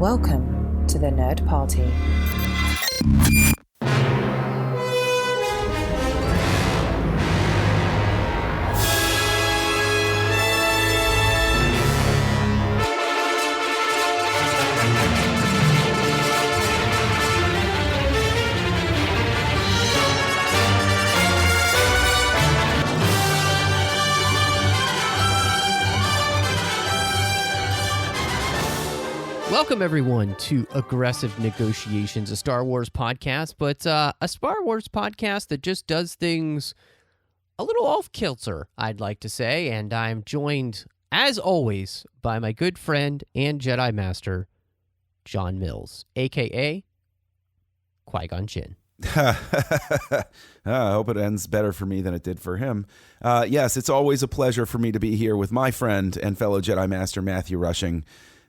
Welcome to the Nerd Party. Welcome, everyone, to Aggressive Negotiations, a Star Wars podcast, but a Star Wars podcast that just does things a little off-kilter, I'd like to say, and I'm joined, as always, by my good friend and Jedi Master, John Mills, a.k.a. Qui-Gon Jinn. I hope it ends better for me than it did for him. Yes, it's always a pleasure for me to be here with my friend and fellow Jedi Master, Matthew Rushing.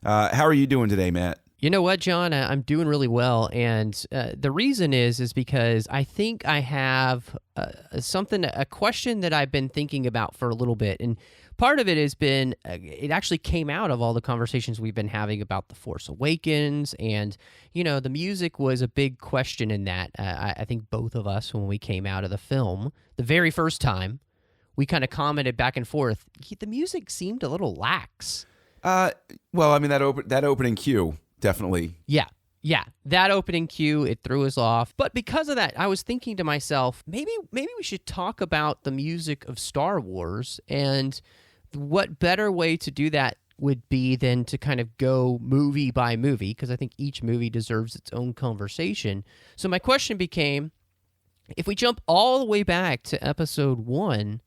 How are you doing today, Matt? You know what, John? I'm doing really well, and the reason is because I think I have a question that I've been thinking about for a little bit, and part of it has been, it actually came out of all the conversations we've been having about The Force Awakens, and, you know, the music was a big question in that. I think both of us, when we came out of the film, the very first time, we kind of commented back and forth, the music seemed a little lax. Well, I mean, that opening cue, definitely. Yeah. That opening cue, it threw us off. But because of that, I was thinking to myself, maybe we should talk about the music of Star Wars, and what better way to do that would be than to kind of go movie by movie, because I think each movie deserves its own conversation. So my question became, if we jump all the way back to episode 1,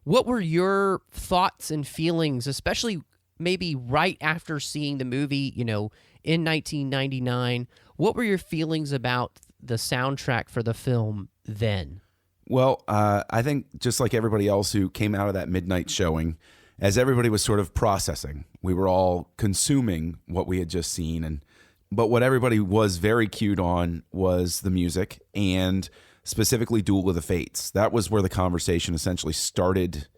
what were your thoughts and feelings, especially maybe right after seeing the movie, you know, in 1999, what were your feelings about the soundtrack for the film then? Well, I think just like everybody else who came out of that midnight showing, as everybody was sort of processing, we were all consuming what we had just seen. But what everybody was very cued on was the music, and specifically Duel of the Fates. That was where the conversation essentially started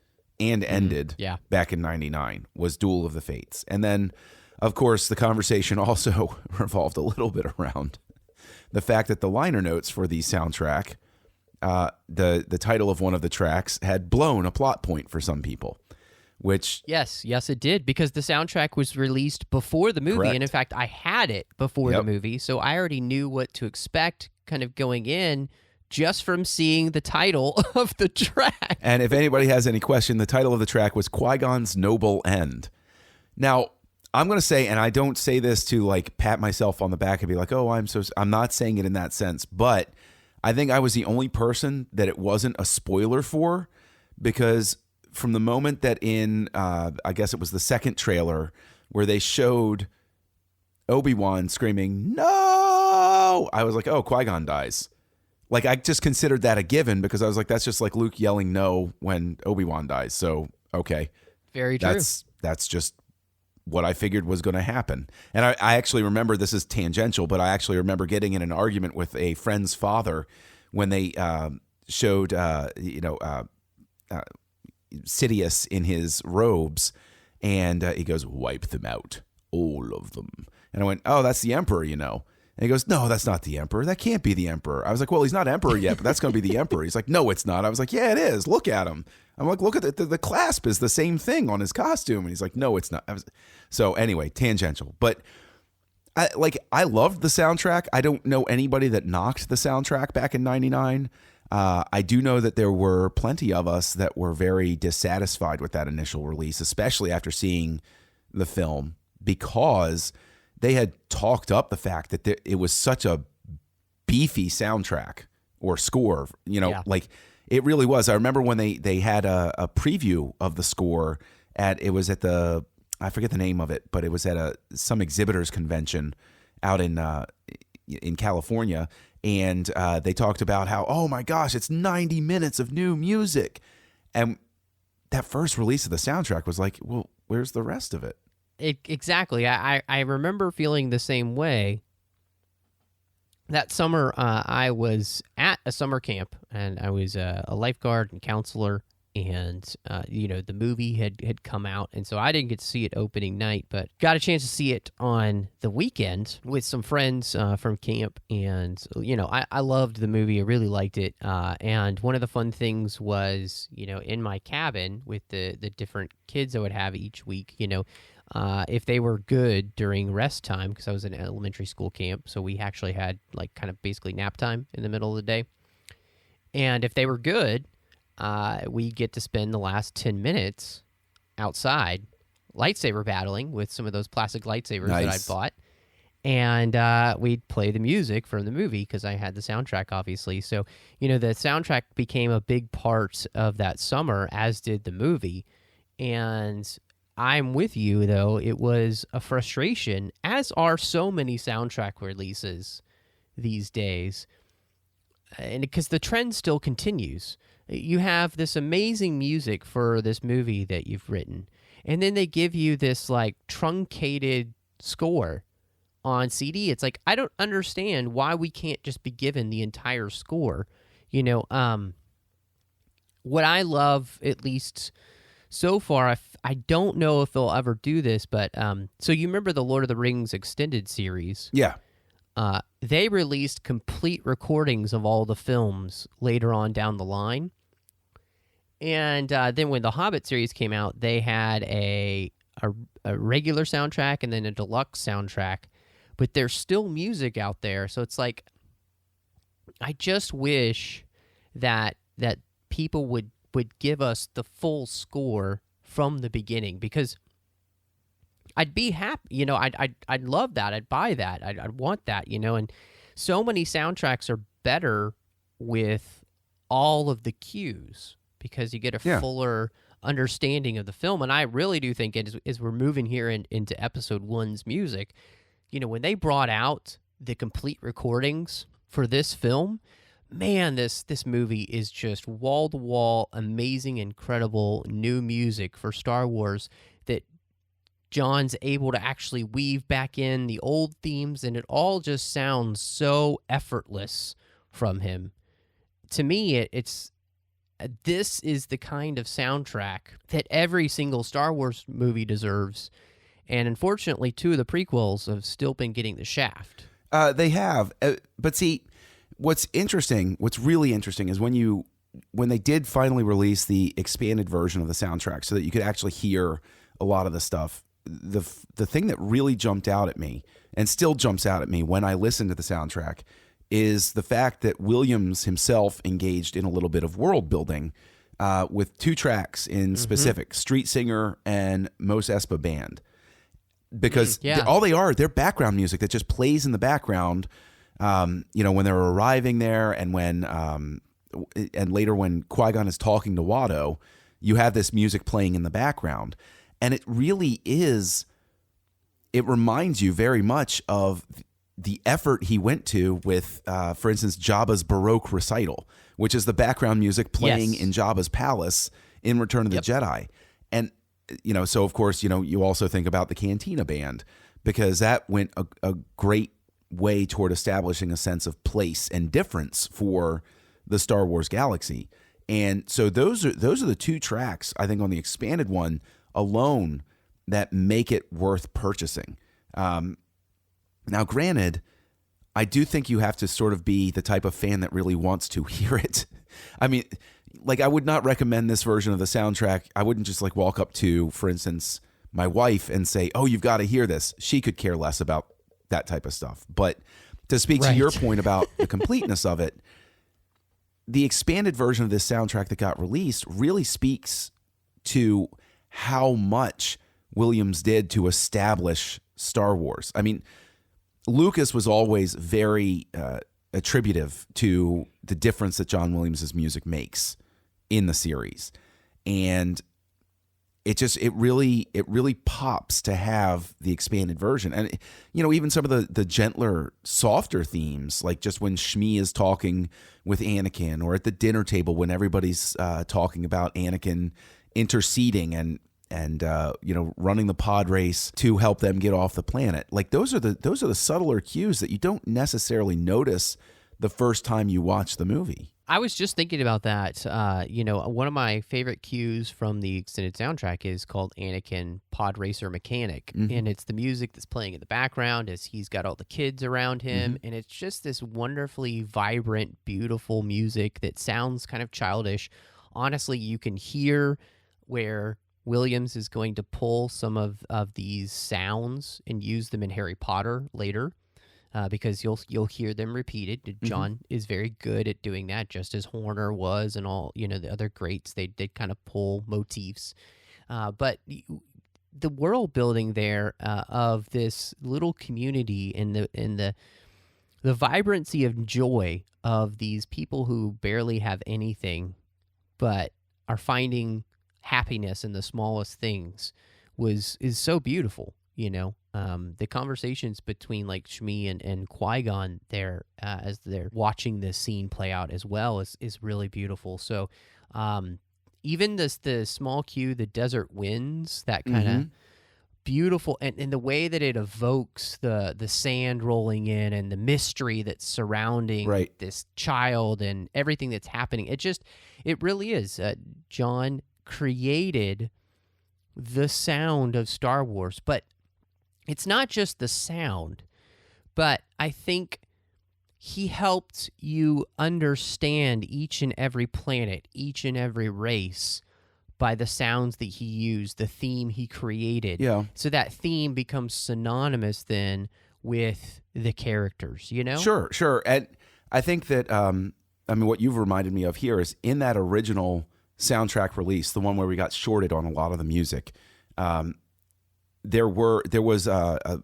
and ended back in 99, was Duel of the Fates. And then, of course, the conversation also revolved a little bit around the fact that the liner notes for the soundtrack, the title of one of the tracks, had blown a plot point for some people, which... Yes, it did, because the soundtrack was released before the movie, Correct. And in fact, I had it before the movie, so I already knew what to expect kind of going in, just from seeing the title of the track. And if anybody has any question, the title of the track was Qui-Gon's Noble End. Now, I'm going to say, and I don't say this to like pat myself on the back and be like, oh, I'm not saying it in that sense, but I think I was the only person that it wasn't a spoiler for, because from the moment that in, I guess it was the second trailer, where they showed Obi-Wan screaming, no, I was like, oh, Qui-Gon dies. Like, I just considered that a given, because I was like, that's just like Luke yelling no when Obi-Wan dies. So, okay. Very true. That's just what I figured was going to happen. And I actually remember, this is tangential, but I actually remember getting in an argument with a friend's father when they showed, Sidious in his robes, and he goes, wipe them out, all of them. And I went, oh, that's the Emperor, you know. And he goes, no, that's not the Emperor. That can't be the Emperor. I was like, well, he's not Emperor yet, but that's going to be the Emperor. He's like, no, it's not. I was like, yeah, it is. Look at him. I'm like, look at the clasp is the same thing on his costume. And he's like, no, it's not. So anyway, tangential. But I loved the soundtrack. I don't know anybody that knocked the soundtrack back in 99. I do know that there were plenty of us that were very dissatisfied with that initial release, especially after seeing the film, because they had talked up the fact that it was such a beefy soundtrack or score, you know, like it really was. I remember when they had a preview of the score it was at I forget the name of it, but it was at some exhibitors convention out in California. And they talked about how, oh my gosh, it's 90 minutes of new music. And that first release of the soundtrack was like, well, where's the rest of it? Exactly. I remember feeling the same way. That summer, I was at a summer camp, and I was a lifeguard and counselor and the movie had come out, and so I didn't get to see it opening night, but got a chance to see it on the weekend with some friends from camp, and I loved the movie. I really liked it, and one of the fun things was in my cabin with the different kids I would have each week, if they were good during rest time, because I was in an elementary school camp, so we actually had like kind of basically nap time in the middle of the day, and if they were good, we get to spend the last 10 minutes outside lightsaber battling with some of those plastic lightsabers that I bought. And we'd play the music from the movie because I had the soundtrack, obviously. So, the soundtrack became a big part of that summer, as did the movie. And I'm with you, though. It was a frustration, as are so many soundtrack releases these days. And because the trend still continues. You have this amazing music for this movie that you've written, and then they give you this like truncated score on CD. It's like, I don't understand why we can't just be given the entire score. What I love, at least so far, I don't know if they'll ever do this, but so you remember the Lord of the Rings extended series? Yeah. They released complete recordings of all the films later on down the line. And then when the Hobbit series came out, they had a regular soundtrack and then a deluxe soundtrack. But there's still music out there. So it's like, I just wish that people would give us the full score from the beginning, because I'd be happy, I'd love that. I'd buy that. I'd want that, and so many soundtracks are better with all of the cues because you get a fuller understanding of the film. And I really do think as we're moving here into episode 1's music, when they brought out the complete recordings for this film, man, this movie is just wall-to-wall, amazing, incredible new music for Star Wars that John's able to actually weave back in the old themes, and it all just sounds so effortless from him. To me, this is the kind of soundtrack that every single Star Wars movie deserves, and unfortunately, 2 of the prequels have still been getting the shaft. They have, but see, what's really interesting is when they did finally release the expanded version of the soundtrack so that you could actually hear a lot of the stuff. The thing that really jumped out at me, and still jumps out at me when I listen to the soundtrack, is the fact that Williams himself engaged in a little bit of world building with 2 tracks in specific, Street Singer and Mos Espa Band. Because they're background music that just plays in the background, when they're arriving there, and when and later when Qui-Gon is talking to Watto, you have this music playing in the background. And it really is, it reminds you very much of the effort he went to with, for instance, Jabba's Baroque recital, which is the background music playing in Jabba's palace in Return of the Jedi. And, so of course, you also think about the Cantina Band, because that went a great way toward establishing a sense of place and difference for the Star Wars galaxy. And so those are the 2 tracks, I think, on the expanded one alone that make it worth purchasing. Now, granted, I do think you have to sort of be the type of fan that really wants to hear it. I mean, like, I would not recommend this version of the soundtrack. I wouldn't just like walk up to, for instance, my wife and say, "Oh, you've got to hear this." She could care less about that type of stuff. But to speak to your point about the completeness of it, the expanded version of this soundtrack that got released really speaks to how much Williams did to establish Star Wars. I mean, Lucas was always very attributive to the difference that John Williams' music makes in the series. And it really pops to have the expanded version. And, even some of the gentler, softer themes, like just when Shmi is talking with Anakin, or at the dinner table when everybody's talking about Anakin interceding and running the pod race to help them get off the planet. Like those are the subtler cues that you don't necessarily notice the first time you watch the movie. I was just thinking about that. One of my favorite cues from the extended soundtrack is called Anakin Pod Racer Mechanic. And it's the music that's playing in the background as he's got all the kids around him. And it's just this wonderfully vibrant, beautiful music that sounds kind of childish. Honestly, you can hear where Williams is going to pull some of these sounds and use them in Harry Potter later. Because you'll hear them repeated. John is very good at doing that, just as Horner was, and all the other greats. They did kind of pull motifs, but the world building there of this little community and the vibrancy of joy of these people who barely have anything, but are finding happiness in the smallest things is so beautiful. The conversations between like Shmi and Qui-Gon there as they're watching this scene play out as well is really beautiful. So even the small cue, the desert winds, that kind of beautiful, and the way that it evokes the sand rolling in and the mystery that's surrounding this child and everything that's happening. It really is. John created the sound of Star Wars, but it's not just the sound, but I think he helped you understand each and every planet, each and every race by the sounds that he used, the theme he created. Yeah. So that theme becomes synonymous then with the characters, Sure. And I think that, what you've reminded me of here is in that original soundtrack release, the one where we got shorted on a lot of the music, there was a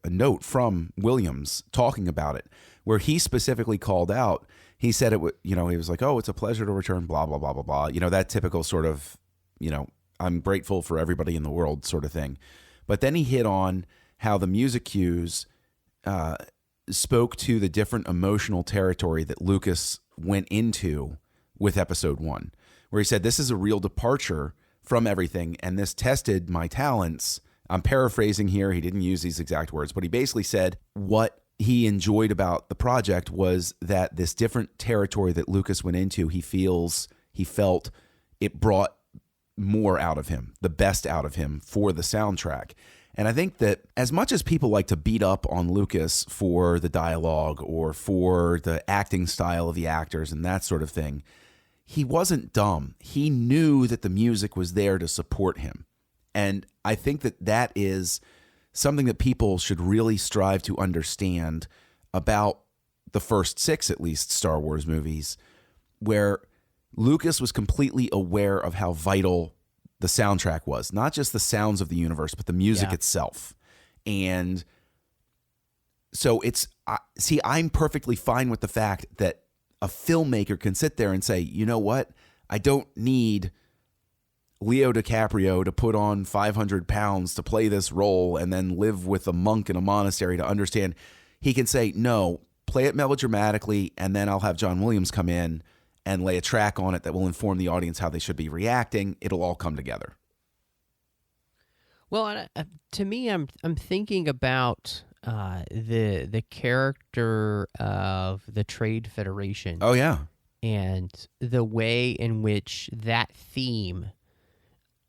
note from Williams talking about it where he specifically called out. He said it would, he was like, "Oh, it's a pleasure to return." Blah blah blah blah blah. That typical sort of, I'm grateful for everybody in the world sort of thing. But then he hit on how the music cues spoke to the different emotional territory that Lucas went into with Episode 1, where he said this is a real departure from everything, and this tested my talents. I'm paraphrasing here. He didn't use these exact words, but he basically said what he enjoyed about the project was that this different territory that Lucas went into, he felt it brought more out of him, the best out of him for the soundtrack. And I think that as much as people like to beat up on Lucas for the dialogue or for the acting style of the actors and that sort of thing, he wasn't dumb. He knew that the music was there to support him. And I think that is something that people should really strive to understand about the first 6, at least, Star Wars movies, where Lucas was completely aware of how vital the soundtrack was. Not just the sounds of the universe, but the music itself. And so I'm perfectly fine with the fact that a filmmaker can sit there and say, you know what? I don't need Leo DiCaprio to put on 500 pounds to play this role and then live with a monk in a monastery to understand. He can say, no, play it melodramatically, and then I'll have John Williams come in and lay a track on it that will inform the audience how they should be reacting. It'll all come together. Well, to me, I'm thinking about the character of the Trade Federation. Oh, yeah. And the way in which that theme,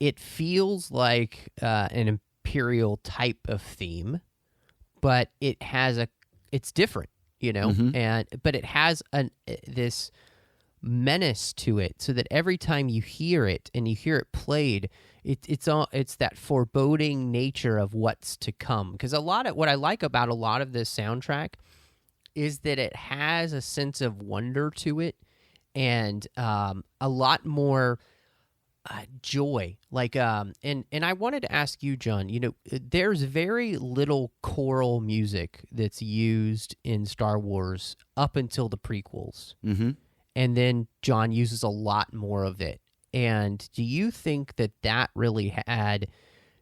it feels like an Imperial type of theme, but it's different, but it has this menace to it, so that every time you hear it and you hear it played, it's that foreboding nature of what's to come. Because what I like about a lot of this soundtrack is that it has a sense of wonder to it, and a lot more joy. Like, and I wanted to ask you, John. There's very little choral music that's used in Star Wars up until the prequels. Mm-hmm. And then John uses a lot more of it. And do you think that really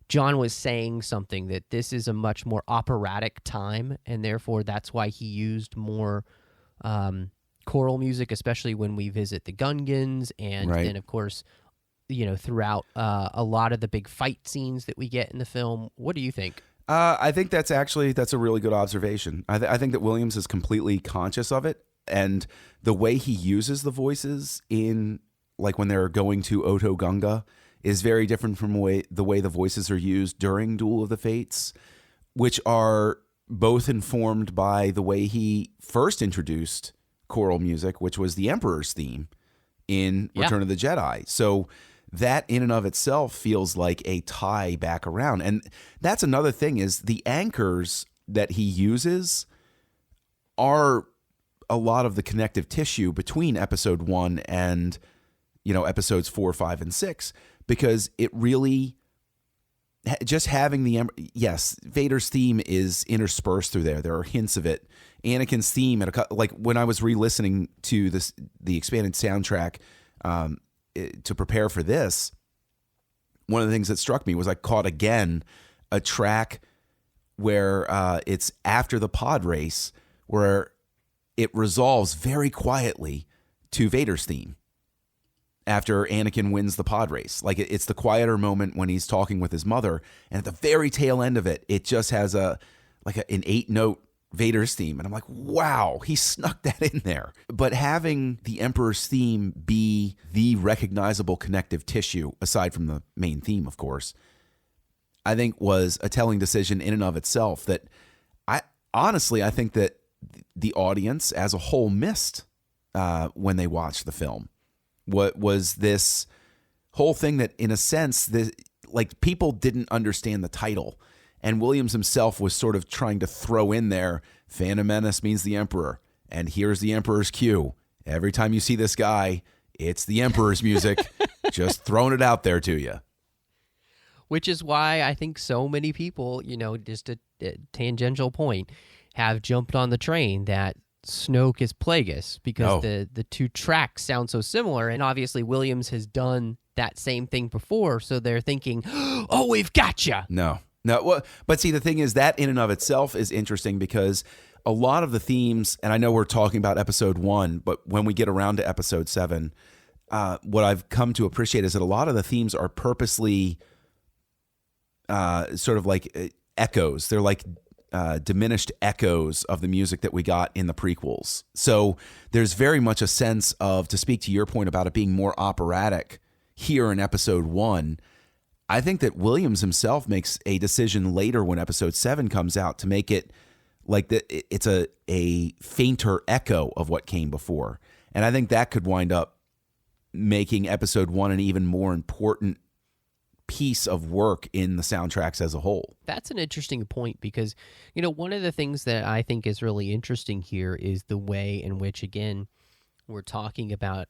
John was saying something, that this is a much more operatic time, and therefore that's why he used more choral music, especially when we visit the Gungans, and then, of course, throughout a lot of the big fight scenes that we get in the film? What do you think? I think that's a really good observation. I think that Williams is completely conscious of it. And the way he uses the voices in, like when they're going to Oto Gunga, is very different from the way the voices are used during Duel of the Fates, which are both informed by the way he first introduced choral music, which was the Emperor's theme in Return of the Jedi. So that in and of itself feels like a tie back around. And that's another thing, is the anchors that he uses are a lot of the connective tissue between episode 1 and, episodes 4, 5, and 6, because it really, just having Vader's theme is interspersed through there. There are hints of it. Anakin's theme, like when I was re-listening to the expanded soundtrack to prepare for this, one of the things that struck me was I caught again a track where it's after the pod race, where it resolves very quietly to Vader's theme after Anakin wins the pod race. Like it's the quieter moment when he's talking with his mother, and at the very tail end of it, it just has an 8-note Vader's theme. And I'm like, wow, he snuck that in there. But having the Emperor's theme be the recognizable connective tissue, aside from the main theme, of course, I think was a telling decision in and of itself that I think that the audience as a whole missed when they watched the film. What was this whole thing that, in a sense, people didn't understand the title, and Williams himself was sort of trying to throw in there, Phantom Menace means the Emperor, and here's the Emperor's cue. Every time you see this guy, it's the Emperor's music, just throwing it out there to you. Which is why I think so many people, just a tangential point, have jumped on the train that Snoke is Plagueis, because the two tracks sound so similar, and obviously Williams has done that same thing before, so they're thinking, oh, we've got you. No. Well, but see, the thing is that in and of itself is interesting, because a lot of the themes, and I know we're talking about episode 1, but when we get around to episode 7, what I've come to appreciate is that a lot of the themes are purposely sort of like echoes. They're like diminished echoes of the music that we got in the prequels. So there's very much a sense of, to speak to your point about it being more operatic here in episode 1, I think that Williams himself makes a decision later when episode 7 comes out to make it like it's a fainter echo of what came before. And I think that could wind up making episode 1 an even more important piece of work in the soundtracks as a whole. That's an interesting point, because, one of the things that I think is really interesting here is the way in which, again, we're talking about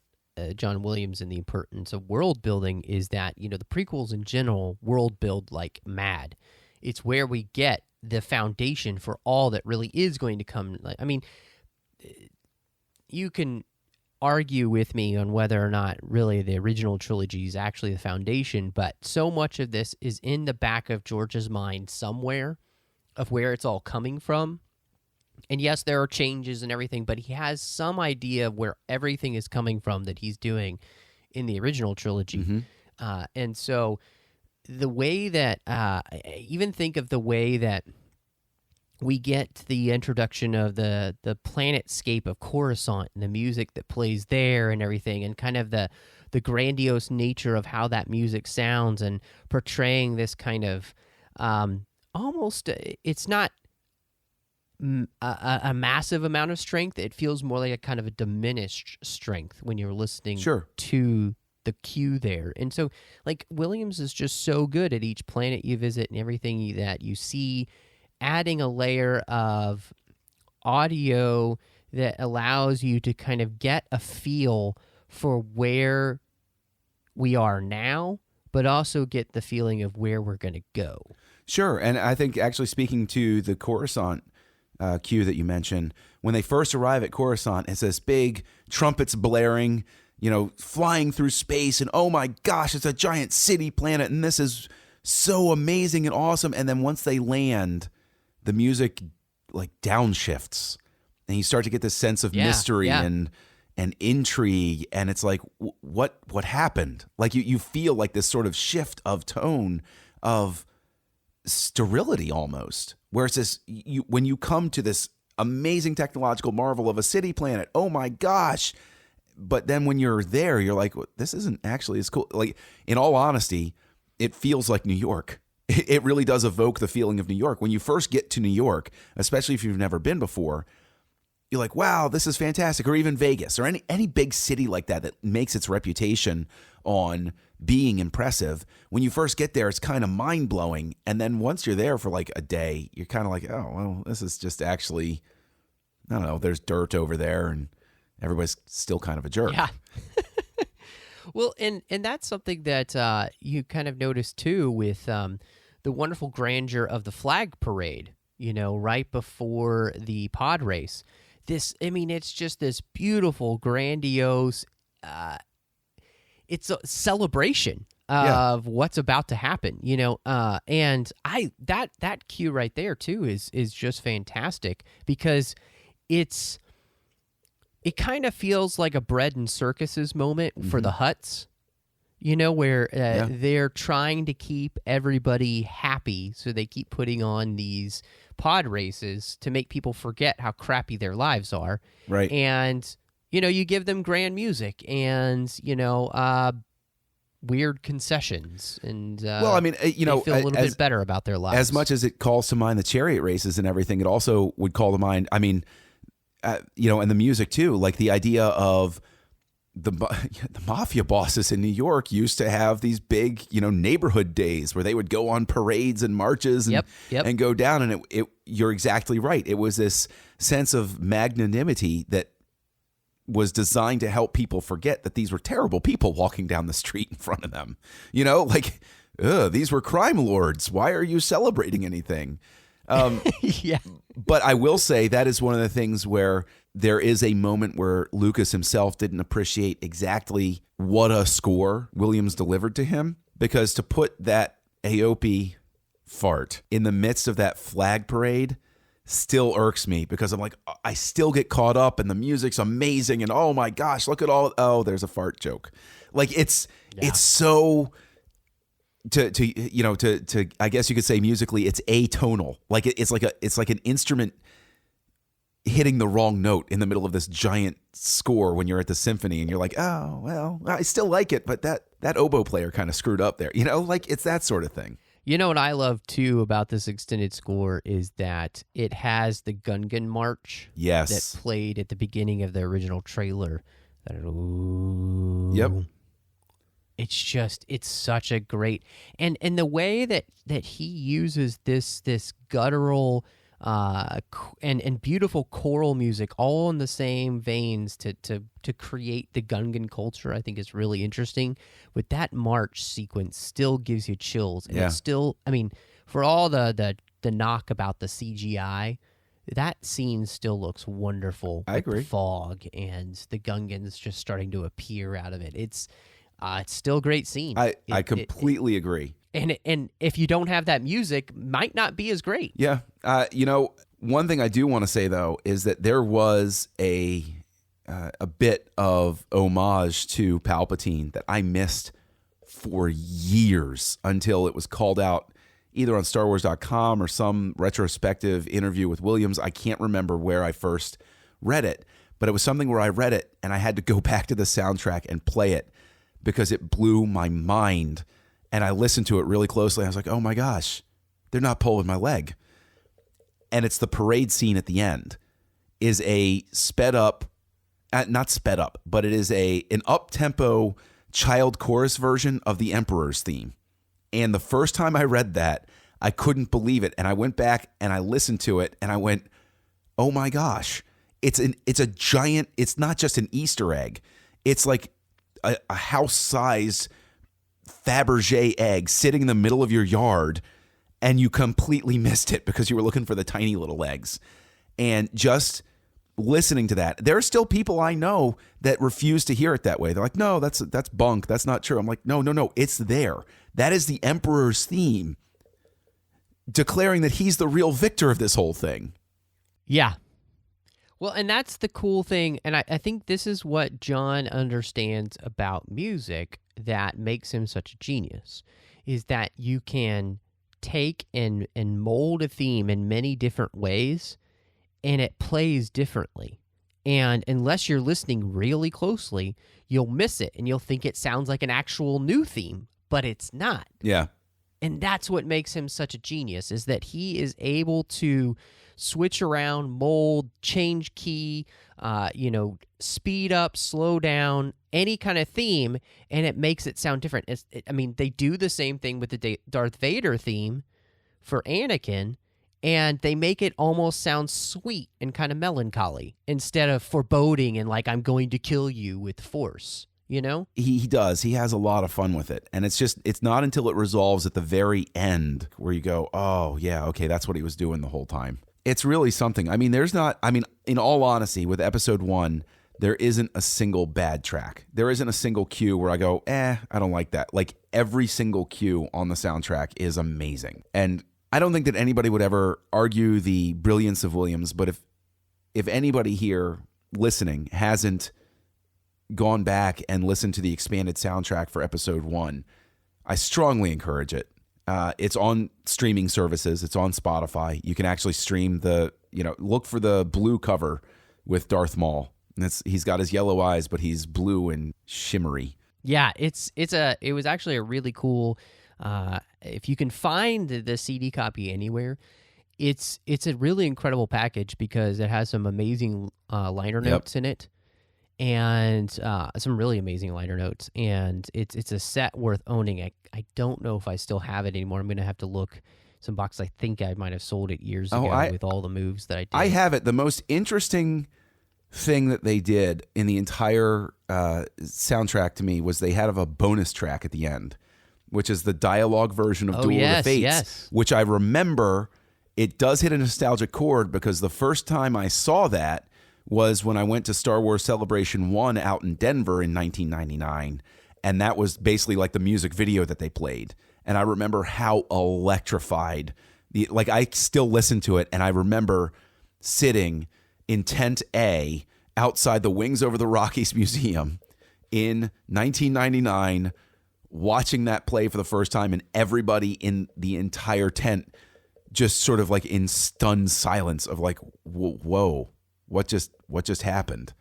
John Williams and the importance of world building, is that, the prequels in general world build like mad. It's where we get the foundation for all that really is going to come. You can argue with me on whether or not really the original trilogy is actually the foundation, but so much of this is in the back of George's mind somewhere of where it's all coming from. And yes, there are changes and everything, but he has some idea of where everything is coming from that he's doing in the original trilogy. Mm-hmm. And so the way that, even think of the way that we get the introduction of the planetscape of Coruscant and the music that plays there and everything, and kind of the grandiose nature of how that music sounds, and portraying this kind of almost, it's not a massive amount of strength. It feels more like a kind of a diminished strength when you're listening to the cue there. And so, like, Williams is just so good at each planet you visit and everything that you see, adding a layer of audio that allows you to kind of get a feel for where we are now, but also get the feeling of where we're going to go. Sure. And I think, actually, speaking to the Coruscant cue that you mentioned, when they first arrive at Coruscant, it's this big trumpets blaring, flying through space, and oh my gosh, it's a giant city planet, and this is so amazing and awesome. And then once they land, the music like downshifts, and you start to get this sense of mystery and intrigue, and it's like, what happened? Like you feel like this sort of shift of tone, of sterility almost, where it's this, when you come to this amazing technological marvel of a city planet. Oh my gosh. But then when you're there, you're like, well, this isn't actually as cool. Like, in all honesty, it feels like New York. It really does evoke the feeling of New York. When you first get to New York, especially if you've never been before, you're like, wow, this is fantastic. Or even Vegas or any big city like that makes its reputation on being impressive. When you first get there, it's kind of mind-blowing. And then once you're there for like a day, you're kind of like, oh, well, this is just actually, I don't know, there's dirt over there and everybody's still kind of a jerk. Yeah. Well, and that's something that you kind of noticed too with the wonderful grandeur of the flag parade, right before the pod race. It's just this beautiful, grandiose, it's a celebration of what's about to happen, and that cue right there too is just fantastic because it kind of feels like a bread and circuses moment for the Hutts, where they're trying to keep everybody happy. So they keep putting on these pod races to make people forget how crappy their lives are. Right. And, you give them grand music and, weird concessions. And, they feel a little bit better about their lives. As much as it calls to mind the chariot races and everything, it also would call to mind, and the music too, like the idea of the mafia bosses in New York used to have these big, neighborhood days where they would go on parades and marches and go down. And you're exactly right. It was this sense of magnanimity that was designed to help people forget that these were terrible people walking down the street in front of them. These were crime lords. Why are you celebrating anything? Yeah. But I will say that is one of the things where there is a moment where Lucas himself didn't appreciate exactly what a score Williams delivered to him, because to put that AOP fart in the midst of that flag parade still irks me, because I'm like, I still get caught up and the music's amazing and oh my gosh, look at there's a fart joke. Like it's so to I guess you could say musically it's atonal. Like it's like an instrument hitting the wrong note in the middle of this giant score when you're at the symphony and you're like, oh, well, I still like it, but that oboe player kind of screwed up there. Like it's that sort of thing. What I love too about this extended score is that it has the Gungan March that played at the beginning of the original trailer. Yep. It's such a great and the way that he uses this guttural and beautiful choral music all in the same veins to create the Gungan culture, I think is really interesting. With that march sequence still gives you chills, and it's still, for all the knock about the CGI, that scene still looks wonderful. I agree. The fog and the Gungans just starting to appear out of it. It's still a great scene. I completely agree. And if you don't have that music, might not be as great. Yeah. One thing I do want to say, though, is that there was a bit of homage to Palpatine that I missed for years until it was called out either on StarWars.com or some retrospective interview with Williams. I can't remember where I first read it, but it was something where I read it and I had to go back to the soundtrack and play it because it blew my mind. And I listened to it really closely. I was like, oh my gosh, they're not pulling my leg. And it's the parade scene at the end is a sped up, not sped up, but it is an up-tempo child chorus version of the Emperor's theme. And the first time I read that, I couldn't believe it. And I went back and I listened to it and I went, oh my gosh, it's a giant, it's not just an Easter egg. It's like a house-sized Fabergé egg sitting in the middle of your yard, and you completely missed it because you were looking for the tiny little eggs. And just listening to that, there are still people I know that refuse to hear it that way. They're like, no, that's bunk. That's not true. I'm like, no, it's there. That is the Emperor's theme, declaring that he's the real victor of this whole thing. Yeah. Well, and that's the cool thing, and I think this is what John understands about music that makes him such a genius, is that you can take and mold a theme in many different ways and it plays differently. And unless you're listening really closely, you'll miss it and you'll think it sounds like an actual new theme, but it's not. Yeah. And that's what makes him such a genius, is that he is able to switch around, mold, change key, speed up, slow down, any kind of theme, and it makes it sound different. They do the same thing with the Darth Vader theme for Anakin, and they make it almost sound sweet and kind of melancholy instead of foreboding and like, I'm going to kill you with force. You know? He does. He has a lot of fun with it. And it's not until it resolves at the very end where you go, oh, yeah, okay, that's what he was doing the whole time. It's really something. In all honesty, with episode 1, there isn't a single bad track. There isn't a single cue where I go, I don't like that. Like, every single cue on the soundtrack is amazing. And I don't think that anybody would ever argue the brilliance of Williams, but if anybody here listening hasn't gone back and listened to the expanded soundtrack for episode 1, I strongly encourage it. It's on streaming services. It's on Spotify. You can actually stream look for the blue cover with Darth Maul. And he's got his yellow eyes, but he's blue and shimmery. Yeah, it was actually a really cool, if you can find the CD copy anywhere, it's a really incredible package because it has some amazing liner notes in it. And some really amazing liner notes, and it's a set worth owning. I don't know if I still have it anymore. I'm going to have to look some boxes. I think I might have sold it years ago with all the moves that I did. I have it. The most interesting thing that they did in the entire soundtrack to me was they had a bonus track at the end, which is the dialogue version of Duel of the Fates, which I remember it does hit a nostalgic chord because the first time I saw that was when I went to Star Wars Celebration 1 out in Denver in 1999, and that was basically like the music video that they played. And I remember how electrified, I still listen to it, and I remember sitting in Tent A outside the Wings Over the Rockies Museum in 1999, watching that play for the first time, and everybody in the entire tent just sort of like in stunned silence of like, whoa. What just happened?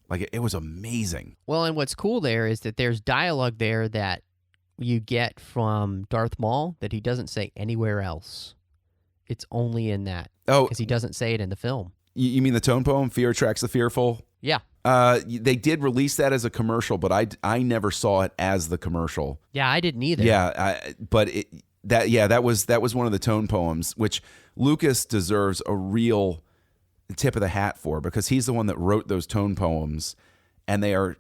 Like, it was amazing. Well, and what's cool there is that there's dialogue there that you get from Darth Maul that he doesn't say anywhere else. It's only in that. Oh, because he doesn't say it in the film. You mean the tone poem, "Fear Attracts the Fearful"? Yeah. They did release that as a commercial, but I never saw it as the commercial. Yeah, I didn't either. Yeah, that was one of the tone poems, which Lucas deserves a real tip of the hat for, because he's the one that wrote those tone poems, and they are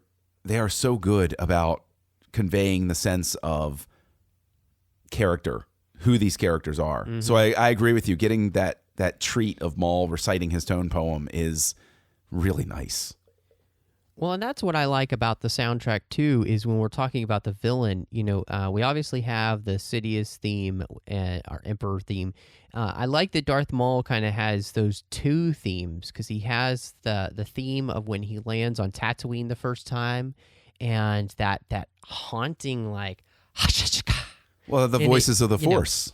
so good about conveying the sense of character, who these characters are. Mm-hmm. So I agree with you. Getting that treat of Maul reciting his tone poem is really nice. Well, and that's what I like about the soundtrack too, is when we're talking about the villain, we obviously have the Sidious theme and our Emperor theme. I like that Darth Maul kind of has those two themes, because he has the theme of when he lands on Tatooine the first time, and that haunting, like, well, the voices of the Force.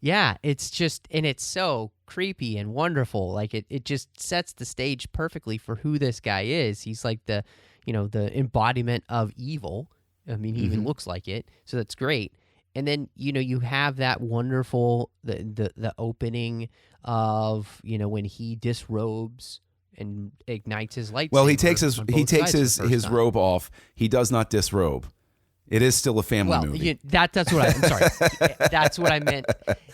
Yeah, it's just, and it's so creepy and wonderful. Like, it just sets the stage perfectly for who this guy is. He's like the embodiment of evil. I mean, he even looks like it. So that's great. And then, you have that wonderful, the opening of, when he disrobes and ignites his lightsaber. Well, he takes his robe off. He does not disrobe. It is still a family movie. That's what I'm sorry. That's what I meant.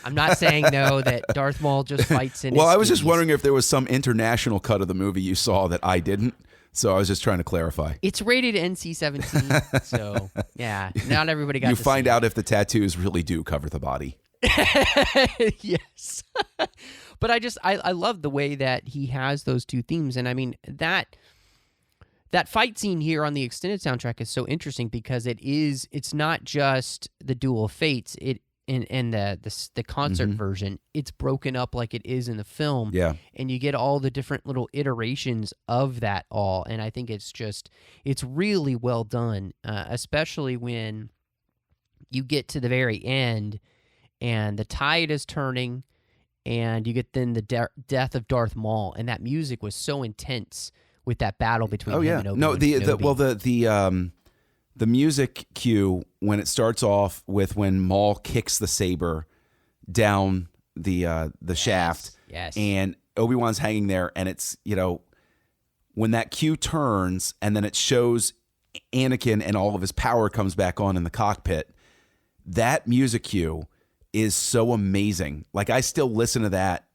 I'm not saying, no, that Darth Maul just fights in his I was just wondering if there was some international cut of the movie you saw that I didn't. So I was just trying to clarify. It's rated NC-17, so yeah, not everybody got to see it. You find out if the tattoos really do cover the body. Yes. But I love the way that he has those two themes. And I mean, that fight scene here on the extended soundtrack is so interesting because it's not just the Duel of Fates. In the concert version, it's broken up like it is in the film. Yeah. And you get all the different little iterations of that all. And I think it's really well done, especially when you get to the very end and the tide is turning and you get then the death of Darth Maul, and that music was so intense with that battle between him and Obi-Wan No, Kenobi. the music cue when it starts off with when Maul kicks the saber down the shaft, yes, and Obi-Wan's hanging there, and it's, when that cue turns and then it shows Anakin and all of his power comes back on in the cockpit, that music cue is so amazing. Like, I still listen to that.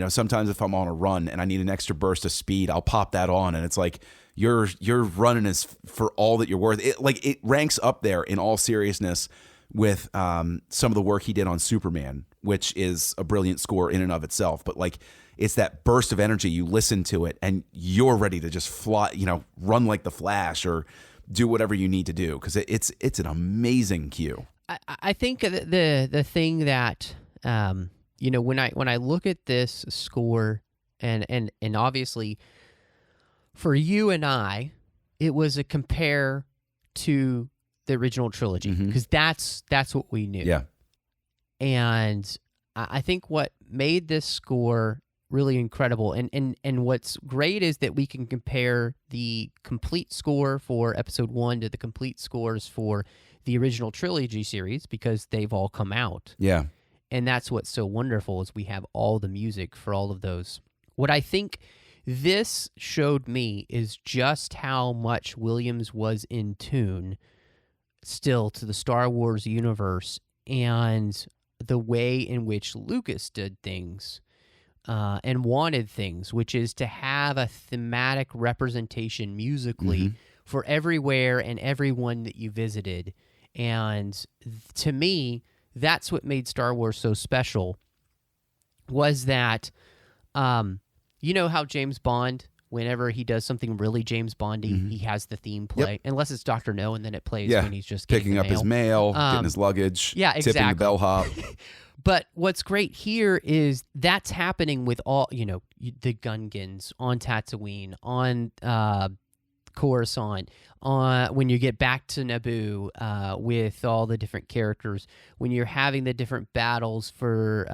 Sometimes if I'm on a run and I need an extra burst of speed, I'll pop that on, and it's like you're running as for all that you're worth. It ranks up there in all seriousness with some of the work he did on Superman, which is a brilliant score in and of itself. But like, it's that burst of energy. You listen to it and you're ready to just fly, run like the Flash or do whatever you need to do, because it's an amazing cue. I think the thing that when I look at this score, and obviously for you and I, it was a compare to the original trilogy, because that's what we knew. Yeah. And I think what made this score really incredible, and what's great is that we can compare the complete score for episode 1 to the complete scores for the original trilogy series, because they've all come out. Yeah. And that's what's so wonderful, is we have all the music for all of those. What I think this showed me is just how much Williams was in tune still to the Star Wars universe and the way in which Lucas did things and wanted things, which is to have a thematic representation musically for everywhere and everyone that you visited. And to me, that's what made Star Wars so special, was that, how James Bond, whenever he does something really James Bondy, he has the theme play, unless it's Dr. No, and then it plays when he's just picking up his mail, getting his luggage, tipping the bellhop. But what's great here is that's happening with all, the Gungans on Tatooine, on Coruscant, when you get back to Naboo with all the different characters, when you're having the different battles for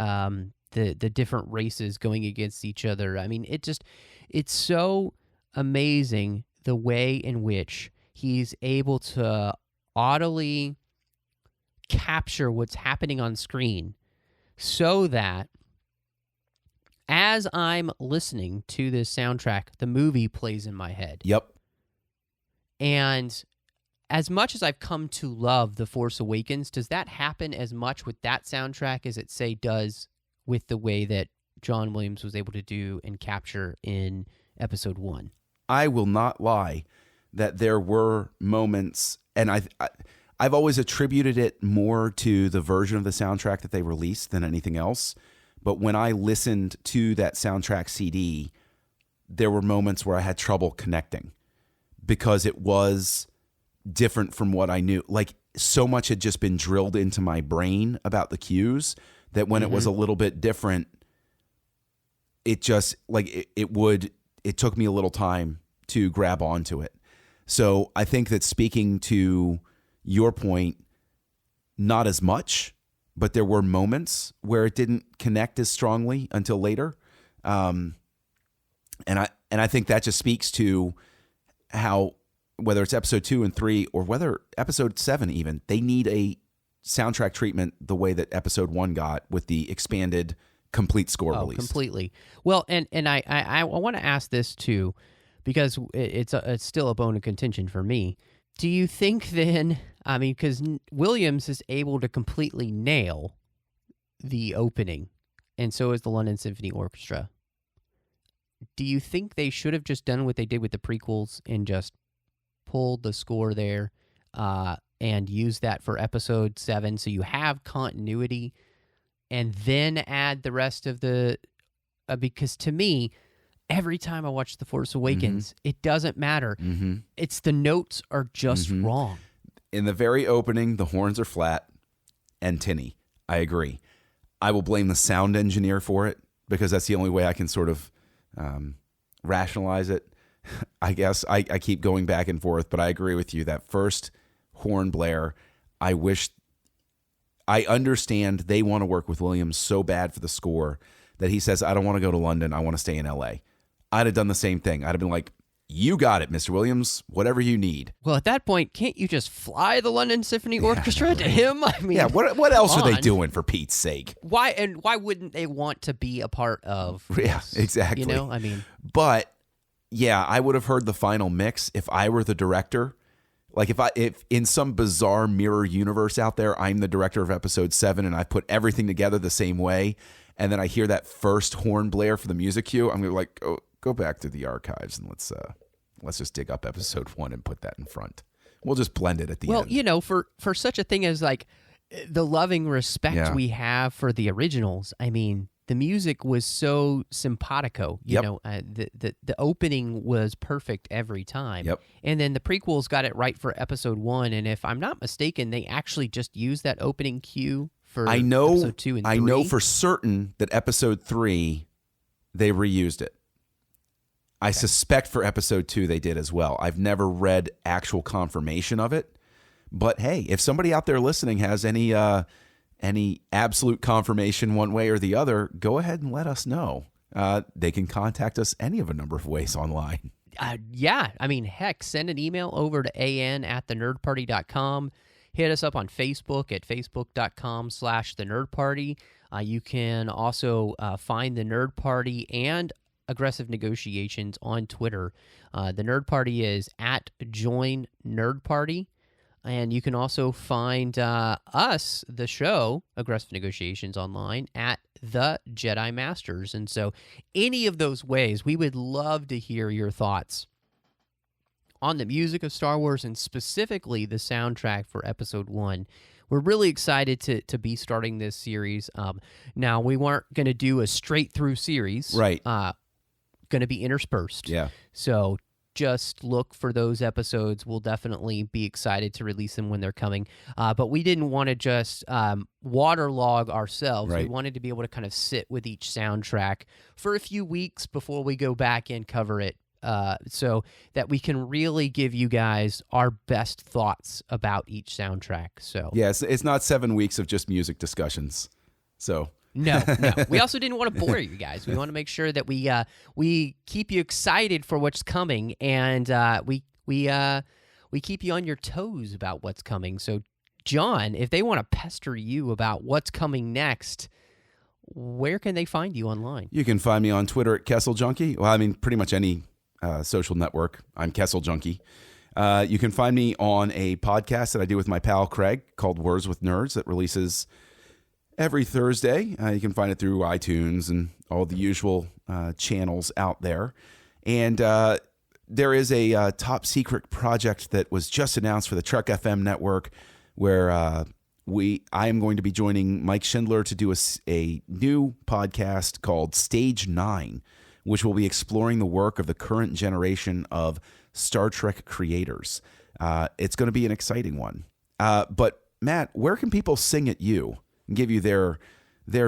the different races going against each other. I mean, it's so amazing the way in which he's able to audibly capture what's happening on screen, so that as I'm listening to this soundtrack, the movie plays in my head. Yep. And as much as I've come to love The Force Awakens, does that happen as much with that soundtrack as it, say, does with the way that John Williams was able to do and capture in Episode 1? I will not lie that there were moments, and I've always attributed it more to the version of the soundtrack that they released than anything else. But when I listened to that soundtrack CD, there were moments where I had trouble connecting, because it was different from what I knew. Like, so much had just been drilled into my brain about the cues that when it was a little bit different, it just, like, it took me a little time to grab onto it. So I think that, speaking to your point, not as much, but there were moments where it didn't connect as strongly until later. And I think that just speaks to how, whether it's episode 2 and 3 or whether episode 7 even, they need a soundtrack treatment the way that episode 1 got with the expanded complete score release. Completely. Well, and I want to ask this too, because it's still a bone of contention for me. Do you think then, I mean, because Williams is able to completely nail the opening, and so is the London Symphony Orchestra. Do you think they should have just done what they did with the prequels and just pulled the score there and used that for episode 7, so you have continuity, and then add the rest of the... because to me, every time I watch The Force Awakens, it doesn't matter. It's the notes are just wrong. In the very opening, the horns are flat and tinny. I agree. I will blame the sound engineer for it, because that's the only way I can sort of rationalize it. I guess I keep going back and forth, but I agree with you. That first horn blare, I wish I understand they want to work with Williams so bad for the score that he says, I don't want to go to London. I want to stay in LA. I'd have done the same thing. I'd have been like, you got it, Mr. Williams, whatever you need. Well, at that point, can't you just fly the London Symphony Orchestra to him? I mean, yeah, what else are they doing, for Pete's sake? Why wouldn't they want to be a part of this? Yeah, exactly. You know, I mean. But, yeah, I would have heard the final mix if I were the director. Like if in some bizarre mirror universe out there, I'm the director of episode 7 and I put everything together the same way, and then I hear that first horn blare for the music cue, I'm going to be like, go back to the archives and let's just dig up episode 1 and put that in front. We'll just blend it at the end. Well, you know, for such a thing as like the loving respect we have for the originals, I mean, the music was so simpatico. You know, the opening was perfect every time. Yep. And then the prequels got it right for episode 1. And if I'm not mistaken, they actually just used that opening cue for episode 2 and 3. I know for certain that episode 3, they reused it. I suspect for episode 2 they did as well. I've never read actual confirmation of it. But hey, if somebody out there listening has any absolute confirmation one way or the other, go ahead and let us know. They can contact us any of a number of ways online. Yeah. I mean, heck, send an email over to an@thenerdparty.com. Hit us up on Facebook at facebook.com/thenerdparty. You can also find the Nerd Party and Aggressive Negotiations on Twitter. The Nerd Party is @joinnerdparty. And you can also find us, the show, Aggressive Negotiations, online at The Jedi Masters. And so any of those ways, we would love to hear your thoughts on the music of Star Wars and specifically the soundtrack for Episode 1. We're really excited to be starting this series. Now, we weren't going to do a straight-through series. Right. Going to be interspersed. Yeah. So just look for those episodes. We'll definitely be excited to release them when they're coming. But we didn't want to just waterlog ourselves. Right. We wanted to be able to kind of sit with each soundtrack for a few weeks before we go back and cover it, so that we can really give you guys our best thoughts about each soundtrack. So yeah, it's not 7 weeks of just music discussions. So No. We also didn't want to bore you guys. We want to make sure that we keep you excited for what's coming, and we keep you on your toes about what's coming. So, John, if they want to pester you about what's coming next, where can they find you online? You can find me on Twitter at Kessel Junkie. Well, I mean, pretty much any social network. I'm Kessel Junkie. You can find me on a podcast that I do with my pal Craig called Words with Nerds that releases every Thursday. You can find it through iTunes and all the usual channels out there. And there is a top secret project that was just announced for the Trek FM network where I am going to be joining Mike Schindler to do a new podcast called Stage 9, which will be exploring the work of the current generation of Star Trek creators. It's going to be an exciting one. But Matt, where can people sing at you and give you their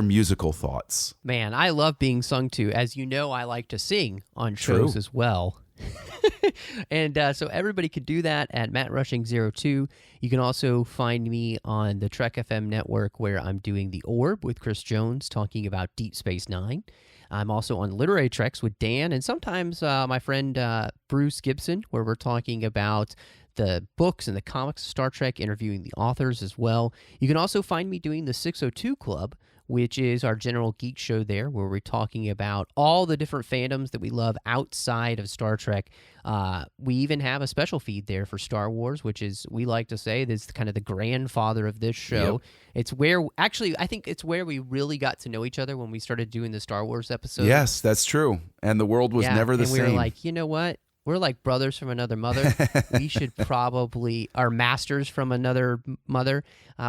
musical thoughts? Man, I love being sung to. As you know, I like to sing on shows as well. And so everybody could do that at MattRushing02. You can also find me on the Trek FM network where I'm doing The Orb with Chris Jones talking about Deep Space Nine. I'm also on Literary Treks with Dan and sometimes my friend Bruce Gibson, where we're talking about the books and the comics of Star Trek, interviewing the authors as well. You can also find me doing the 602 Club, which is our general geek show there, where we're talking about all the different fandoms that we love outside of Star Trek. We even have a special feed there for Star Wars, which is, we like to say, this is kind of the grandfather of this show. Yep. It's where, actually, I think it's where we really got to know each other when we started doing the Star Wars episodes. Yes, that's true. And the world was never the same. And we were like, you know what? We're like brothers from another mother. We should probably, our masters from another mother.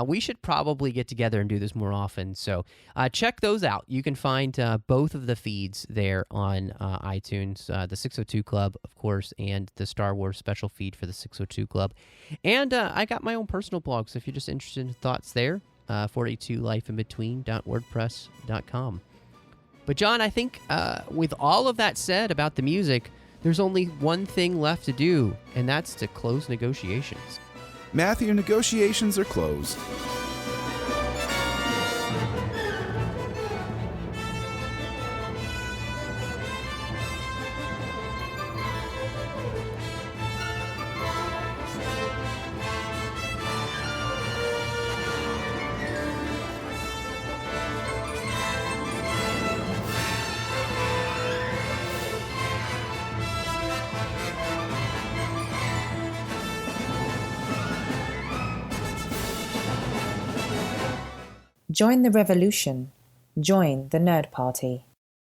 We should probably get together and do this more often. So check those out. You can find both of the feeds there on iTunes, the 602 Club, of course, and the Star Wars special feed for the 602 Club. And I got my own personal blog, so if you're just interested in thoughts there, 42lifeinbetween.wordpress.com. But John, I think with all of that said about the music, there's only one thing left to do, and that's to close negotiations. Matthew, negotiations are closed. Join the revolution. Join the Nerd Party.